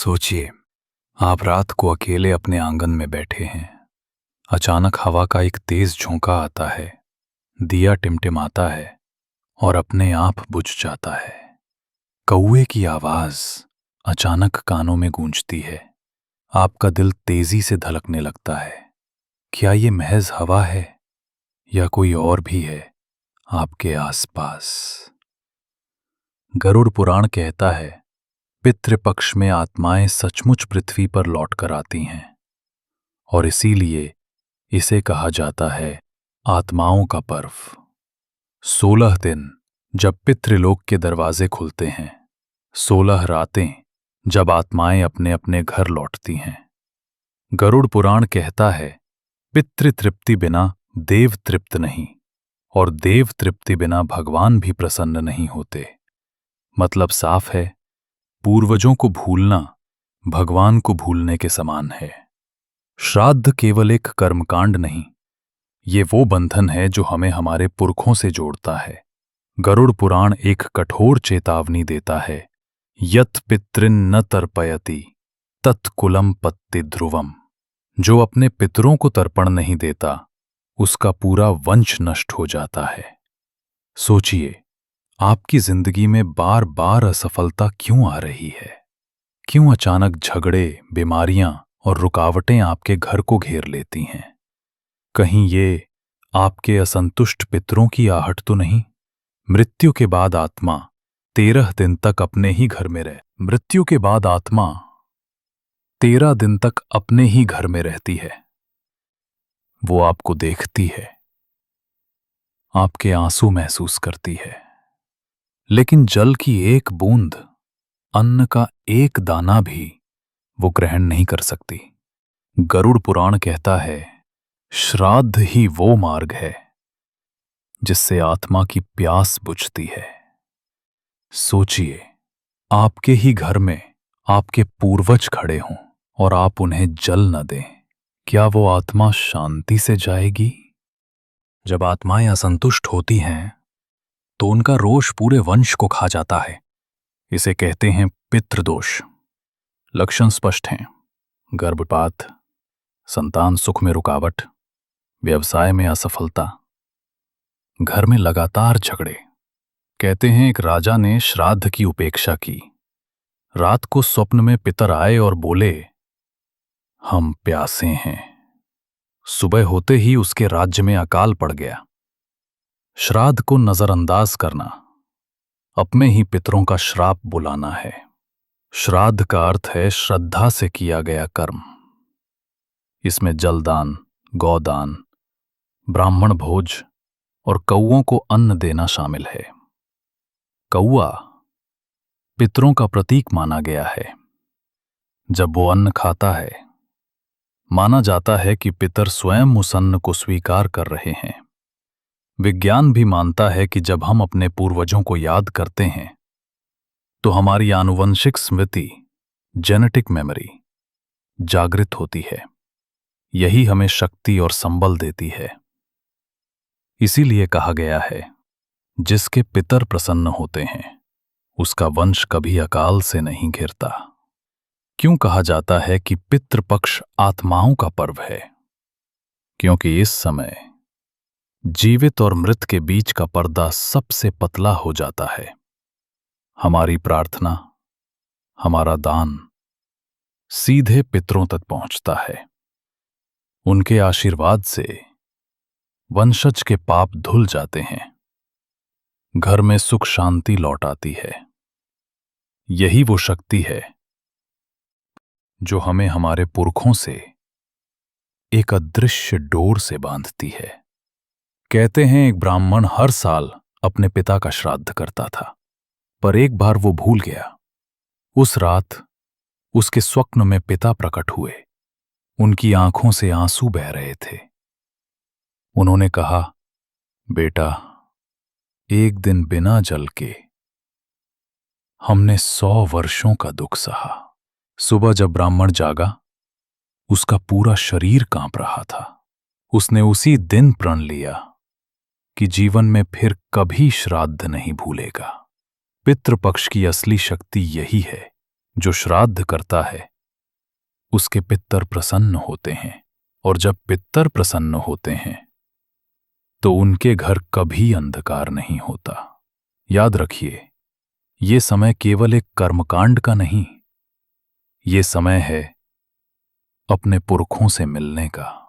सोचिए, आप रात को अकेले अपने आंगन में बैठे हैं। अचानक हवा का एक तेज झोंका आता है, दिया टिमटिमाता है और अपने आप बुझ जाता है। कौवे की आवाज अचानक कानों में गूंजती है। आपका दिल तेजी से धड़कने लगता है। क्या ये महज हवा है या कोई और भी है आपके आसपास? गरुड़ पुराण कहता है, पितृपक्ष में आत्माएं सचमुच पृथ्वी पर लौटकर आती हैं और इसीलिए इसे कहा जाता है आत्माओं का पर्व। 16 दिन जब पितृलोक के दरवाजे खुलते हैं, 16 रातें जब आत्माएं अपने अपने घर लौटती हैं। गरुड़ पुराण कहता है, पितृ तृप्ति बिना देव तृप्त नहीं और देव तृप्ति बिना भगवान भी प्रसन्न नहीं होते। मतलब साफ है, पूर्वजों को भूलना भगवान को भूलने के समान है। श्राद्ध केवल एक कर्मकांड नहीं, ये वो बंधन है जो हमें हमारे पुरखों से जोड़ता है। गरुड़ पुराण एक कठोर चेतावनी देता है, यत् पितृन् न तर्पयति तत्कुलम पत्ति ध्रुवम। जो अपने पितरों को तर्पण नहीं देता, उसका पूरा वंश नष्ट हो जाता है। सोचिए, आपकी जिंदगी में बार बार असफलता क्यों आ रही है? क्यों अचानक झगड़े, बीमारियां और रुकावटें आपके घर को घेर लेती हैं? कहीं ये आपके असंतुष्ट पितरों की आहट तो नहीं? मृत्यु के बाद आत्मा 13 दिन तक अपने ही घर में मृत्यु के बाद आत्मा 13 दिन तक अपने ही घर में रहती है। वो आपको देखती है, आपके आंसू महसूस करती है, लेकिन जल की एक बूंद, अन्न का एक दाना भी वो ग्रहण नहीं कर सकती। गरुड़ पुराण कहता है, श्राद्ध ही वो मार्ग है जिससे आत्मा की प्यास बुझती है। सोचिए, आपके ही घर में आपके पूर्वज खड़े हों और आप उन्हें जल न दें, क्या वो आत्मा शांति से जाएगी? जब आत्माएं असंतुष्ट होती हैं तो उनका रोष पूरे वंश को खा जाता है। इसे कहते हैं पितृदोष। लक्षण स्पष्ट हैं, गर्भपात, संतान सुख में रुकावट, व्यवसाय में असफलता, घर में लगातार झगड़े। कहते हैं एक राजा ने श्राद्ध की उपेक्षा की। रात को स्वप्न में पितर आए और बोले, हम प्यासे हैं। सुबह होते ही उसके राज्य में अकाल पड़ गया। श्राद्ध को नजरअंदाज करना अपने ही पितरों का श्राप बुलाना है। श्राद्ध का अर्थ है श्रद्धा से किया गया कर्म। इसमें जलदान, गौदान, ब्राह्मण भोज और कौओं को अन्न देना शामिल है। कौआ पितरों का प्रतीक माना गया है। जब वो अन्न खाता है, माना जाता है कि पितर स्वयं उस अन्न को स्वीकार कर रहे हैं। विज्ञान भी मानता है कि जब हम अपने पूर्वजों को याद करते हैं तो हमारी आनुवंशिक स्मृति, जेनेटिक मेमोरी जागृत होती है। यही हमें शक्ति और संबल देती है। इसीलिए कहा गया है, जिसके पितर प्रसन्न होते हैं उसका वंश कभी अकाल से नहीं घिरता। क्यों कहा जाता है कि पितृपक्ष आत्माओं का पर्व है? क्योंकि इस समय जीवित और मृत के बीच का पर्दा सबसे पतला हो जाता है। हमारी प्रार्थना, हमारा दान सीधे पितरों तक पहुंचता है। उनके आशीर्वाद से वंशज के पाप धुल जाते हैं, घर में सुख शांति लौट आती है। यही वो शक्ति है जो हमें हमारे पुरखों से एक अदृश्य डोर से बांधती है। कहते हैं एक ब्राह्मण हर साल अपने पिता का श्राद्ध करता था, पर एक बार वो भूल गया। उस रात उसके स्वप्न में पिता प्रकट हुए। उनकी आंखों से आंसू बह रहे थे। उन्होंने कहा, बेटा, एक दिन बिना जल के हमने 100 वर्षों का दुख सहा। सुबह जब ब्राह्मण जागा, उसका पूरा शरीर कांप रहा था। उसने उसी दिन प्रण लिया कि जीवन में फिर कभी श्राद्ध नहीं भूलेगा। पितृपक्ष की असली शक्ति यही है जो श्राद्ध करता है उसके पितर प्रसन्न होते हैं, और जब पितर प्रसन्न होते हैं तो उनके घर कभी अंधकार नहीं होता। याद रखिए, ये समय केवल एक कर्मकांड का नहीं, ये समय है अपने पुरखों से मिलने का।